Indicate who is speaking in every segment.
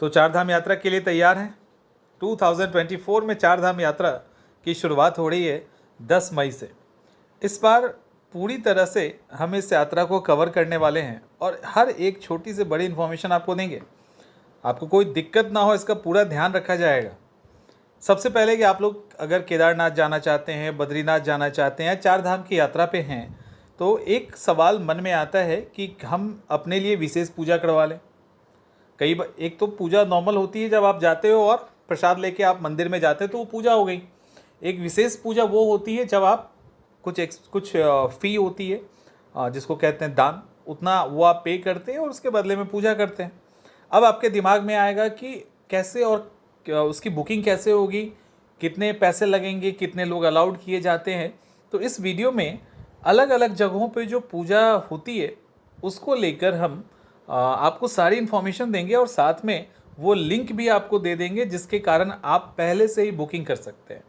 Speaker 1: तो चार धाम यात्रा के लिए तैयार हैं। 2024 में चार धाम यात्रा की शुरुआत हो रही है 10 मई से। इस बार पूरी तरह से हम इस यात्रा को कवर करने वाले हैं और हर एक छोटी से बड़ी इन्फॉर्मेशन आपको देंगे। आपको कोई दिक्कत ना हो, इसका पूरा ध्यान रखा जाएगा। सबसे पहले कि आप लोग अगर केदारनाथ जाना चाहते हैं, बद्रीनाथ जाना चाहते हैं, चार धाम की यात्रा पे हैं, तो एक सवाल मन में आता है कि हम अपने लिए विशेष पूजा करवा लें। कई बार एक तो पूजा नॉर्मल होती है जब आप जाते हो और प्रसाद लेके आप मंदिर में जाते हो तो वो पूजा हो गई। एक विशेष पूजा वो होती है जब आप कुछ फ़ी होती है जिसको कहते हैं दान, उतना वो आप पे करते हैं और उसके बदले में पूजा करते हैं। अब आपके दिमाग में आएगा कि कैसे और उसकी बुकिंग कैसे होगी, कितने पैसे लगेंगे, कितने लोग अलाउड किए जाते हैं। तो इस वीडियो में अलग अलग जगहों पे जो पूजा होती है उसको लेकर हम आपको सारी इन्फॉर्मेशन देंगे और साथ में वो लिंक भी आपको दे देंगे जिसके कारण आप पहले से ही बुकिंग कर सकते हैं।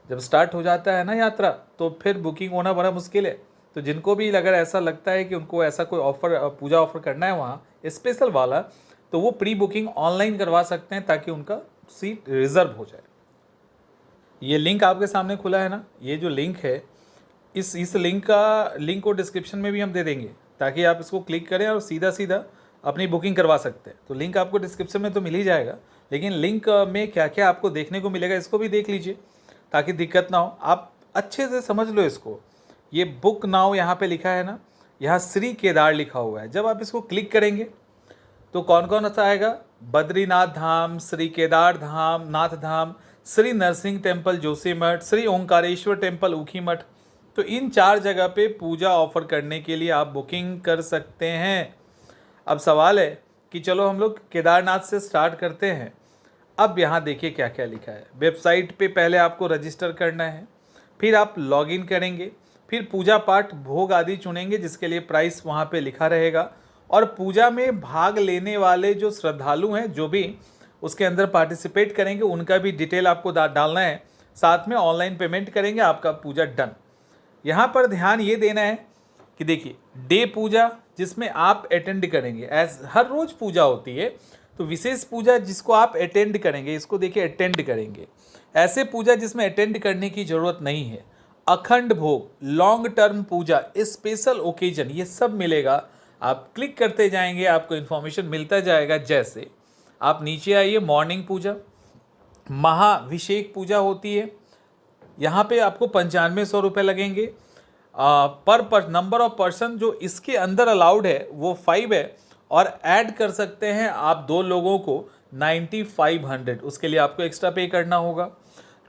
Speaker 1: जब स्टार्ट हो जाता है ना यात्रा तो फिर बुकिंग होना बड़ा मुश्किल है। तो जिनको भी अगर ऐसा लगता है कि उनको ऐसा कोई ऑफ़र, पूजा ऑफ़र करना है वहाँ स्पेशल वाला, तो वो प्री बुकिंग ऑनलाइन करवा सकते हैं ताकि उनका सीट रिज़र्व हो जाए। ये लिंक आपके सामने खुला है ना, ये जो लिंक है इस लिंक को डिस्क्रिप्शन में भी हम दे देंगे ताकि आप इसको क्लिक करें और सीधा सीधा अपनी बुकिंग करवा सकते हैं। तो लिंक आपको डिस्क्रिप्शन में तो मिल ही जाएगा, लेकिन लिंक में क्या क्या आपको देखने को मिलेगा इसको भी देख लीजिए ताकि दिक्कत ना हो। आप अच्छे से समझ लो इसको। ये बुक नाउ यहाँ पे लिखा है ना, यहाँ श्री केदार लिखा हुआ है। जब आप इसको क्लिक करेंगे तो कौन कौन सा आएगा? बद्रीनाथ धाम, श्री केदार धाम, नाथ धाम, श्री नरसिंह टेम्पल जोशीमठ, श्री ओंकारेश्वर टेम्पल ऊखीमठ। तो इन चार जगह पे पूजा ऑफर करने के लिए आप बुकिंग कर सकते हैं। अब सवाल है कि चलो हम लोग केदारनाथ से स्टार्ट करते हैं। अब यहाँ देखिए क्या क्या लिखा है। वेबसाइट पे पहले आपको रजिस्टर करना है, फिर आप लॉगिन करेंगे, फिर पूजा पाठ भोग आदि चुनेंगे जिसके लिए प्राइस वहाँ पे लिखा रहेगा, और पूजा में भाग लेने वाले जो श्रद्धालु हैं जो भी उसके अंदर पार्टिसिपेट करेंगे उनका भी डिटेल आपको डालना है। साथ में ऑनलाइन पेमेंट करेंगे, आपका पूजा डन। यहाँ पर ध्यान ये देना है कि देखिए डे पूजा जिसमें आप अटेंड करेंगे, हर रोज़ पूजा होती है, तो विशेष पूजा जिसको आप अटेंड करेंगे, इसको देखिए अटेंड करेंगे। ऐसे पूजा जिसमें अटेंड करने की ज़रूरत नहीं है, अखंड भोग, लॉन्ग टर्म पूजा, स्पेशल ओकेजन, ये सब मिलेगा। आप क्लिक करते जाएंगे, आपको इन्फॉर्मेशन मिलता जाएगा। जैसे आप नीचे आइए, मॉर्निंग पूजा, महाभिषेक पूजा होती है, यहाँ पे आपको 9500 रुपये लगेंगे। पर नंबर ऑफ पर्सन जो इसके अंदर अलाउड है वो 5 है, और ऐड कर सकते हैं आप 2 लोगों को 9500, उसके लिए आपको एक्स्ट्रा पे करना होगा।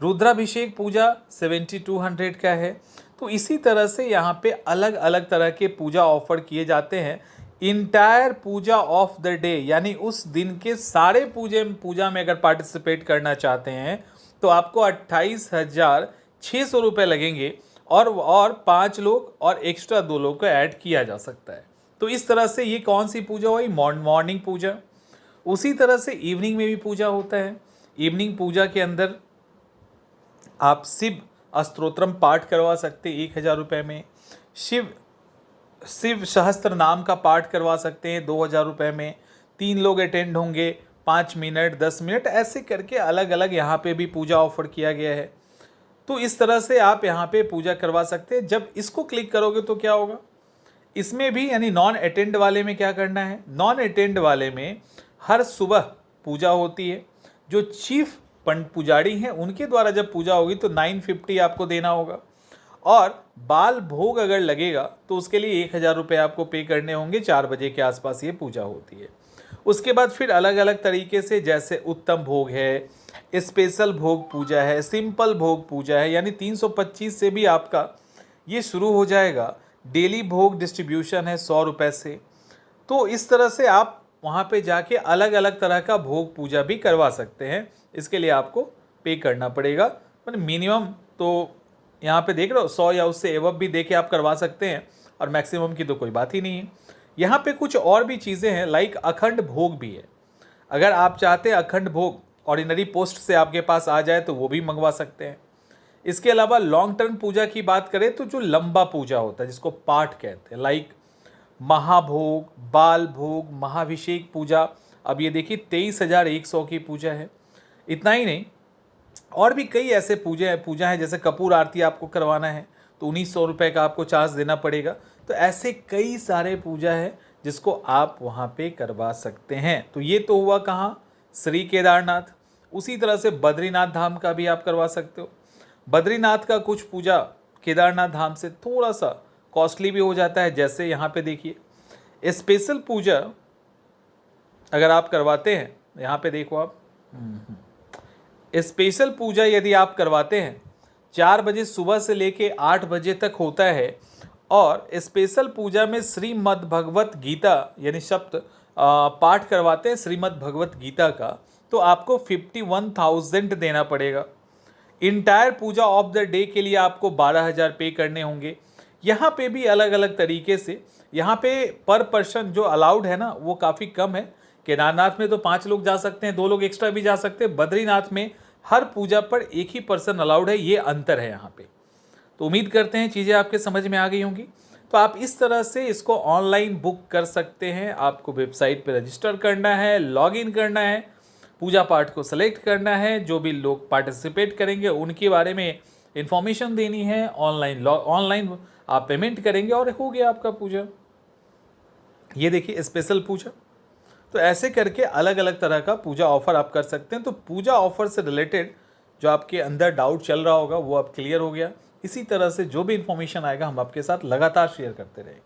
Speaker 1: रुद्राभिषेक पूजा 7200 का है। तो इसी तरह से यहाँ पे अलग अलग तरह के पूजा ऑफर किए जाते हैं। Entire puja of the day, यानी उस दिन के सारे पूजा में अगर पार्टिसिपेट करना चाहते हैं तो आपको 28,600 रुपये लगेंगे, और 5 लोग और एक्स्ट्रा 2 लोग को ऐड किया जा सकता है। तो इस तरह से ये कौन सी पूजा हुई? मॉर्निंग पूजा। उसी तरह से इवनिंग में भी पूजा होता है। इवनिंग पूजा के अंदर आप शिव स्तोत्रम पाठ करवा सकते हैं 1000 रुपये में। शिव सहस्त्र नाम का पाठ करवा सकते हैं 2000 रुपये में। 3 लोग अटेंड होंगे, 5 मिनट, 10 मिनट, ऐसे करके अलग अलग यहाँ पे भी पूजा ऑफर किया गया है। तो इस तरह से आप यहाँ पे पूजा करवा सकते हैं। जब इसको क्लिक करोगे तो क्या होगा, इसमें भी यानी नॉन अटेंड वाले में क्या करना है? नॉन अटेंड वाले में हर सुबह पूजा होती है। जो चीफ पुजारी हैं उनके द्वारा जब पूजा होगी तो 950 आपको देना होगा, और बाल भोग अगर लगेगा तो उसके लिए 1000 रुपये आपको पे करने होंगे। 4 बजे के आसपास ये पूजा होती है। उसके बाद फिर अलग अलग तरीके से, जैसे उत्तम भोग है, स्पेशल भोग पूजा है, सिंपल भोग पूजा है, यानी 325 से भी आपका ये शुरू हो जाएगा। डेली भोग डिस्ट्रीब्यूशन है 100 रुपये से। तो इस तरह से आप वहाँ पे जाके अलग अलग तरह का भोग पूजा भी करवा सकते हैं। इसके लिए आपको पे करना पड़ेगा, मतलब मिनिमम तो यहाँ पे देख रहे हो 100 या उससे एवब भी दे के आप करवा सकते हैं, और मैक्सिमम की तो कोई बात ही नहीं है। यहाँ पे कुछ और भी चीज़ें हैं, लाइक अखंड भोग भी है। अगर आप चाहते हैं अखंड भोग ऑर्डिनरी पोस्ट से आपके पास आ जाए तो वो भी मंगवा सकते हैं। इसके अलावा लॉन्ग टर्म पूजा की बात करें तो जो लंबा पूजा होता है जिसको पाठ कहते हैं, लाइक महाभोग, बाल भोग, महाभिषेक पूजा, अब ये देखिए 23,100 की पूजा है। इतना ही नहीं, और भी कई ऐसे पूजा है, जैसे कपूर आरती आपको करवाना है तो 1900 रुपये का आपको चार्ज देना पड़ेगा। तो ऐसे कई सारे पूजा है जिसको आप वहाँ पे करवा सकते हैं। तो ये तो हुआ कहाँ, श्री केदारनाथ। उसी तरह से बद्रीनाथ धाम का भी आप करवा सकते हो। बद्रीनाथ का कुछ पूजा केदारनाथ धाम से थोड़ा सा कॉस्टली भी हो जाता है। जैसे यहाँ पे देखिए स्पेशल पूजा अगर आप करवाते हैं, यहाँ पे देखो आप, स्पेशल पूजा यदि आप करवाते हैं 4 बजे सुबह से लेके 8 बजे तक होता है, और स्पेशल पूजा में श्रीमद् भगवत गीता यानी शब्द पाठ करवाते हैं श्रीमद् भगवत गीता का, तो आपको 51,000 देना पड़ेगा। Entire puja of the day के लिए आपको 12,000 पे करने होंगे। यहाँ पे भी अलग अलग तरीके से, यहाँ पे पर पर्सन जो अलाउड है ना वो काफ़ी कम है। केदारनाथ में तो 5 लोग जा सकते हैं, 2 लोग एक्स्ट्रा भी जा सकते हैं। बद्रीनाथ में हर पूजा पर एक ही पर्सन अलाउड है, ये अंतर है यहाँ पे। तो उम्मीद करते हैं चीज़ें आपके समझ में आ गई होंगी। तो आप इस तरह से इसको ऑनलाइन बुक कर सकते हैं। आपको वेबसाइट पर रजिस्टर करना है, लॉगिन करना है, पूजा पाठ को सेलेक्ट करना है, जो भी लोग पार्टिसिपेट करेंगे उनके बारे में इंफॉर्मेशन देनी है, ऑनलाइन आप पेमेंट करेंगे और हो गया आपका पूजा। ये देखिए स्पेशल पूजा। तो ऐसे करके अलग अलग तरह का पूजा ऑफर आप कर सकते हैं। तो पूजा ऑफर से रिलेटेड जो आपके अंदर डाउट चल रहा होगा वो अब क्लियर हो गया। इसी तरह से जो भी इंफॉर्मेशन आएगा हम आपके साथ लगातार शेयर करते रहेंगे।